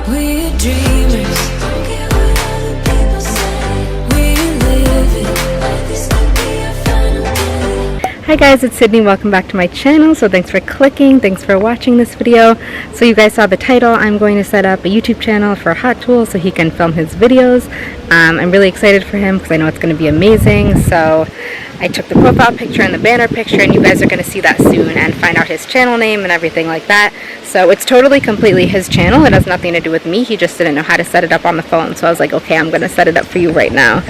We're dreamers. Don't care what other people say. We live it like this could be our final day. Hi guys, it's Sydney. Welcome back to my channel. So thanks for clicking, thanks for watching this video. So you guys saw the title. I'm going to set up a YouTube channel for Hot Tool so he can film his videos. I'm really excited for him because I know it's going to be amazing. So I took the profile picture and the banner picture, and you guys are going to see that soon and find out his channel name and everything like that. So it's totally completely his channel. It has nothing to do with me. He just didn't know how to set it up on the phone. So I was like, okay, I'm going to set it up for you right now.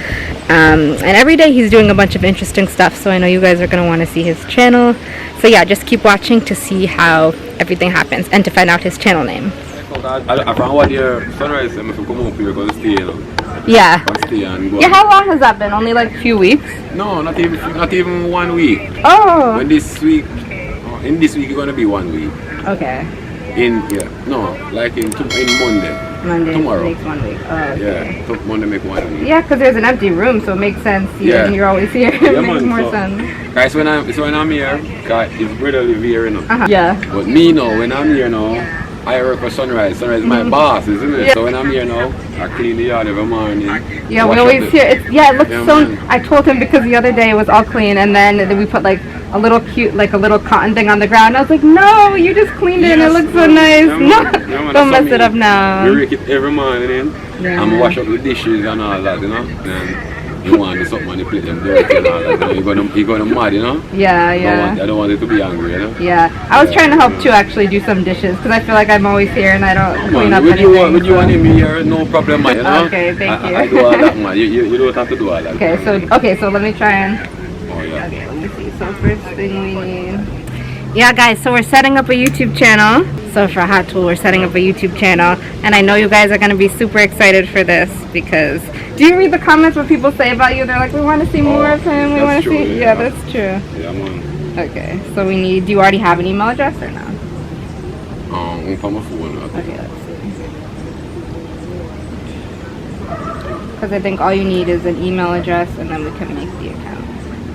And every day he's doing a bunch of interesting stuff, so I know you guys are going to want to see his channel. So yeah, just keep watching to see how everything happens and to find out his channel name. Yeah. Yeah, how long has that been? Only like a few weeks? No, not even 1 week. Oh. In this week it's gonna be 1 week. Okay. In Monday. Monday tomorrow makes 1 week. Oh, okay. Yeah, Monday make 1 week. Yeah, because there's an empty room, so it makes sense. And you're always here. It makes more sense. Guys, when I'm here, his brother live here, you know. Yeah. But me now, when I'm here now, I work for Sunrise. Sunrise is my boss, isn't it? Yeah. So when I'm here now, I clean the yard every morning. Yeah, we always hear it. Yeah, it looks so. Man. I told him because the other day it was all clean, and then we put like a little cute, like a little cotton thing on the ground. I was like, no, you just cleaned it, and it looks so nice. No, don't mess it up now. We rake it every morning, and wash up the dishes and all that, you know. And you want to do something on the plate, them dirty and all that. You know? You're gonna mad, you know. Yeah. I don't want it to be angry, you know. Yeah, I was trying to help too, actually do some dishes because I feel like I'm always here and I don't clean up anything. Would you want me here? No problem, man. You know? Okay, thank you. I do all that, man. You don't have to do all that. Okay, so let me try and. Oh yeah. Okay, let me see. So first thing we need. Yeah, guys. So we're setting up a YouTube channel. So for Hot Tool, we're setting up a YouTube channel, and I know you guys are gonna be super excited for this because. Do you read the comments what people say about you? They're like, we want to see more of him. We want to see. Yeah, that's true. Yeah, man. Okay, so we need. Do you already have an email address or no? For my phone. Okay, let's see. Because I think all you need is an email address, and then we can make the account.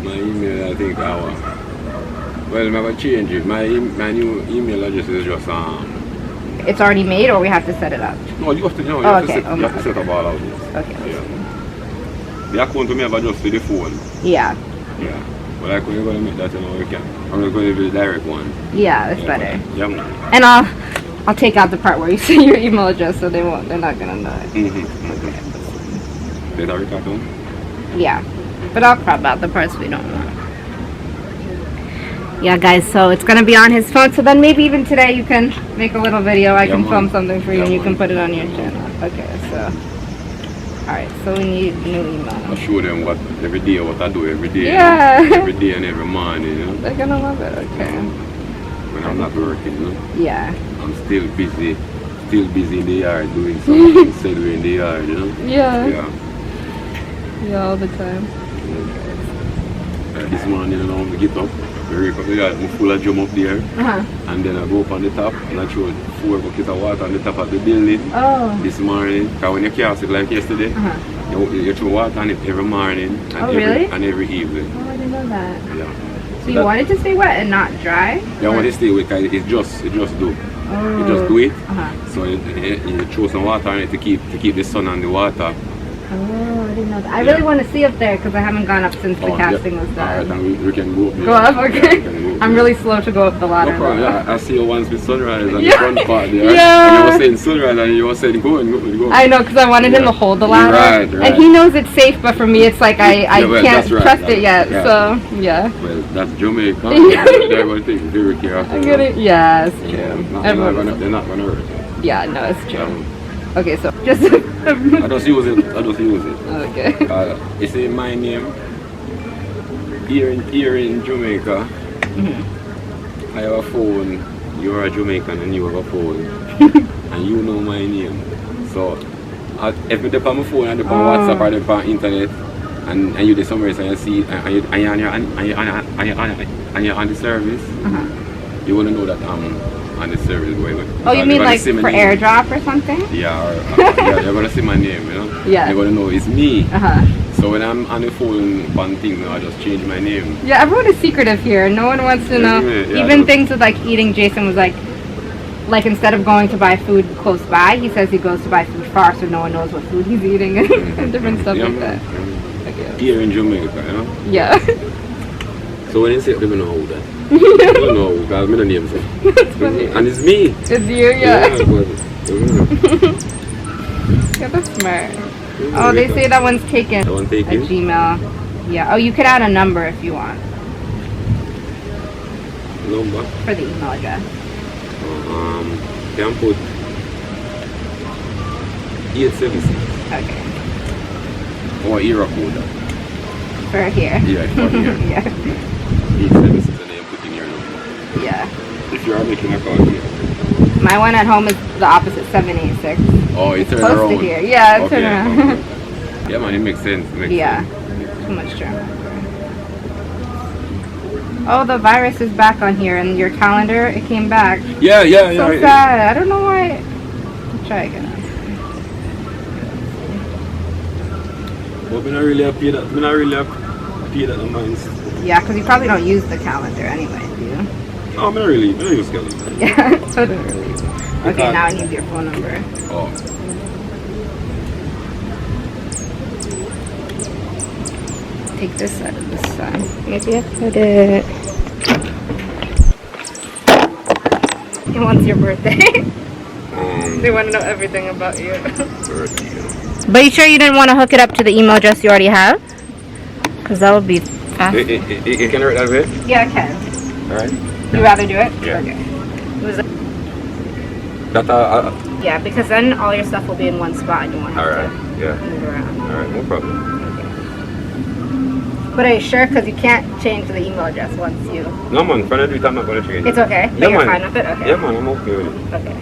My email, I think well, I'm gonna change it. My new email address is just It's already made, or we have to set it up? No, you have to. You have to set up all of this. Okay. The account to me have just the phone. Yeah. Yeah. But like when you're gonna make that, you know, you can. I'm just going to do the direct one. Yeah, that's better. Yeah, man. And I'll take out the part where you say your email address, so they're not gonna know it. Okay. Did I record them? Yeah, but I'll crop out the parts we don't want. Yeah, guys, so it's going to be on his phone, so then maybe even today you can make a little video. I can film something for you and you can put it on your channel. Okay, so, alright, so we need new email. I'll show them what I do every day. Yeah. Every day and every morning, you know. They're going to love it, okay. When I'm not working, you know. Yeah. I'm still busy in the yard doing something, still in the yard, you know. Yeah, all the time. This morning, you know, I get up. I'm full of drum up there, and then I go up on the top and I throw 4 buckets of water on the top of the building this morning. Because when you cast it like yesterday, you throw water on it every morning and every evening. Oh, I didn't know that. Yeah. So you want it to stay wet and not dry? Yeah, I want it to stay wet because it just do. Oh. You just do it. So you throw some water on it to keep the sun on the water. Oh, I didn't know that. I really want to see up there because I haven't gone up since the casting was done. Alright, we can go up. Go up, okay. I'm really slow to go up the ladder. No problem. Yeah, I see you once with Sunrise on the front part there. Yeah. And you were saying Sunrise and you were saying go. I know, because I wanted him to hold the ladder. Right. And he knows it's safe, but for me it's like I can't trust it yet. So, yeah. Well, that's Jamaica. They're going to take very careful. I'm gonna, yeah, it's true. They're not going to hurt you. Yeah, no, it's true. Okay, so just I just use it. Okay. You see my name here in Jamaica. I have a phone. You're a Jamaican and you have a phone, and you know my name. So if you dip on my phone and dip on WhatsApp or dip on internet, and you do somewhere and you see and you're on the service, you want to know that I'm on the service going on. Oh, you mean like for airdrop or something? Yeah, you're going to see my name, you know? Yeah. You're going to know it's me. So when I'm on the phone on things, I just change my name. Yeah, everyone is secretive here. No one wants to know. Yeah, Even things with like eating, Jason was like, like instead of going to buy food close by, he says he goes to buy food far so no one knows what food he's eating and different stuff like that. Here in Jamaica, you know? Yeah. So when you say, they don't know who that. I don't know, because I don't name it. It's funny. And it's me. It's you, yeah. But, Yeah, that's smart. Oh, they say that one's taken. That one taken? A Gmail. Yeah. Oh, you could add a number if you want Number? for the email address. Can put 876 Okay. or era code. For here. Yeah, for here. Yeah. 876 and then put in your number. Yeah. If you are making a call here. My one at home is the opposite, 786. Oh, you turn Close around. to here. Yeah, Okay, turn around. okay. Yeah, man, it makes sense. It makes Yeah. sense. Too much germ. Oh, the virus is back on here in your calendar. It came back. Yeah, yeah, So yeah. sad. I don't know why. I'll try again. But I'm not really happy that. I'm not really happy that the mine's. Yeah, because you probably don't use the calendar anyway, do you? No, I'm not really. I don't use calendar. Yeah, so don't really. Okay, now I need your phone number. Oh. Take this out of this side. Maybe I put it. And when's your birthday? They want to know everything about you. Birthday. But you sure you didn't want to hook it up to the email address you already have? Because that would be fast. You can write that way? Yeah, I can. Alright. You rather do it? Yeah. Okay. Was it? That Yeah, because then all your stuff will be in one spot and you won't have alright. to Yeah. move around. Alright, no problem. But are you sure? Because you can't change the email address once you... No man, for do it, I'm not going to change it. It's okay? But Yeah, you're man. fine with it? Okay. Yeah man, I'm okay with it. Okay.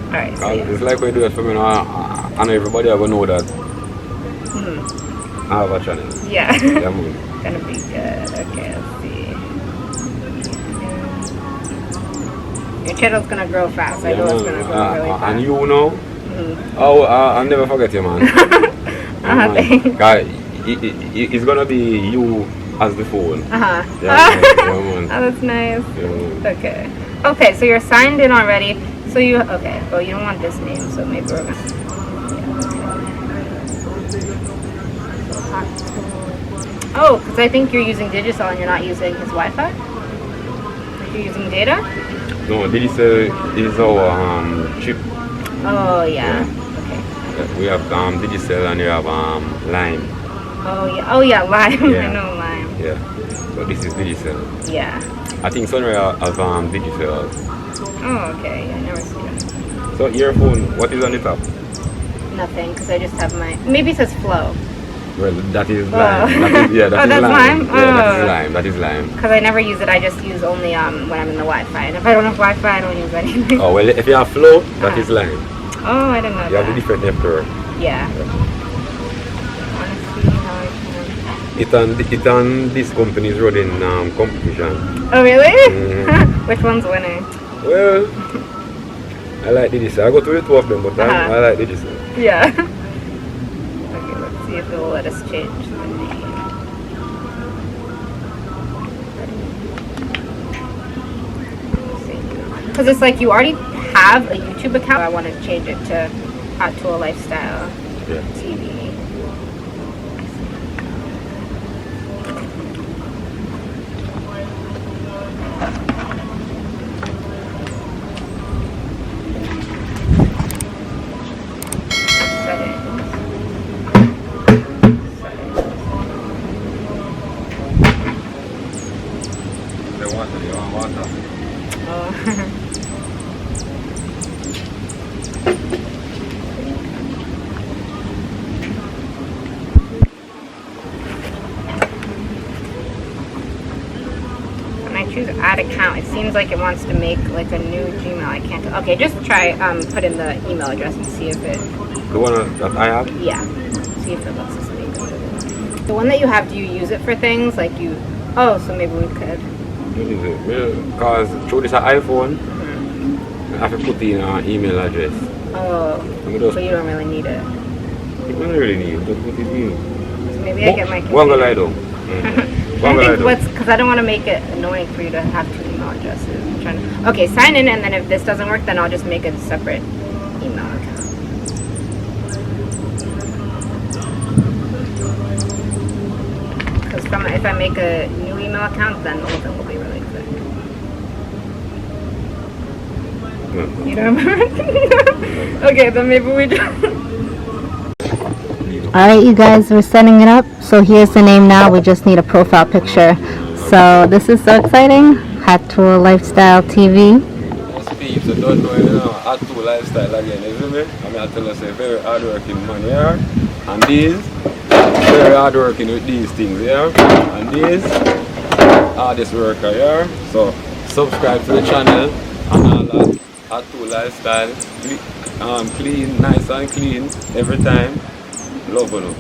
Alright, so yeah. It's like we do it for me now. I know everybody ever know that Mhm. I have a channel. Yeah. Yeah man. Gonna be good. Okay, let's see. Your channel's gonna grow fast. I Yeah, know it's man. gonna grow really fast. And you know, Mhm. oh, I'll never forget you man. Thanks. God, it's gonna be you as the phone. Uh-huh. Yeah, man. Yeah, man. Oh, that's nice. Yeah, man. Okay. Okay, so you're signed in already. So you, okay, well you don't want this name, so maybe we're gonna... Oh, because I think you're using Digicel and you're not using his Wi-Fi? You're using data? No, this is our chip. Oh, yeah. Okay. We have Digicel and you have Lime. Oh, yeah, Lime. Yeah. I know Lime. Yeah. So this is Digicel. Yeah. I think Sunrise have Digicel. Oh, okay. Yeah, I never seen it. So your phone, what is on the top? Nothing, because I just have my... Maybe it says Flow. Well, that is Oh. Lime. That is, yeah, that Oh, is that's Lime. Lime? Yeah, that Oh. is Lime. That is Lime. Because I never use it. I just use only when I'm in the Wi-Fi. And if I don't have Wi-Fi, I don't use anything. Oh, well, if you have Flow, that is Lime. Oh, I didn't know You have the that. different after. Yeah. Honestly, how I can... It and this company is running competition. Oh, really? Mhm. Which one's winning? Well, I like Digicel. I go to the two of them, but Uh-huh. I like Digicel. Yeah. Okay, let's see if it will let us change the name. Because it's like you already have a YouTube account. I want to change it to Hot Tool Lifestyle Yeah. TV. They want water. Oh. When I choose add account, it seems like it wants to make like a new Gmail. I can't. Okay, just try put in the email address and see if it. The one that I have? Yeah. See if it lets us make it. The one that you have, do you use it for things like you? Oh, so maybe we could. Because through this iPhone, I have to put in an email address. Oh, but you don't really need it. You don't really need it. Just put it in. So maybe I get my One computer. lie down. I think what's because I don't want to make it annoying for you to have two email addresses. addresses. I'm trying to... Okay, sign in, and then if this doesn't work, then I'll just make a separate email account. Because if I make a new email account, then the whole thing will be really quick. You don't remember? Okay, then maybe we do. Alright, you guys, we're setting it up. So here's the name now. We just need a profile picture. So this is so exciting. Hot Tool Lifestyle TV. Most people don't know, you know, Hot Tool Lifestyle again, isn't it? I mean, I tell us a very hardworking man here. And these, very hardworking with these things here. And these, hardest worker here. So subscribe to the channel and all that. Hot Tool Lifestyle. Clean, nice and clean every time. Love you.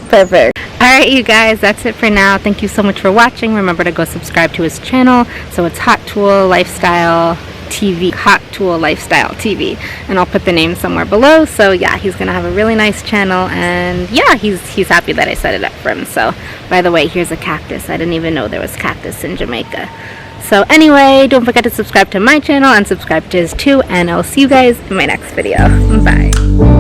Perfect. Alright, you guys, that's it for now. Thank you so much for watching. Remember to go subscribe to his channel. So it's Hot Tool Lifestyle TV. Hot Tool Lifestyle TV. And I'll put the name somewhere below. So yeah, he's going to have a really nice channel. And yeah, he's happy that I set it up for him. So, by the way, here's a cactus. I didn't even know there was cactus in Jamaica. So anyway, don't forget to subscribe to my channel and subscribe to his too. And I'll see you guys in my next video. Bye.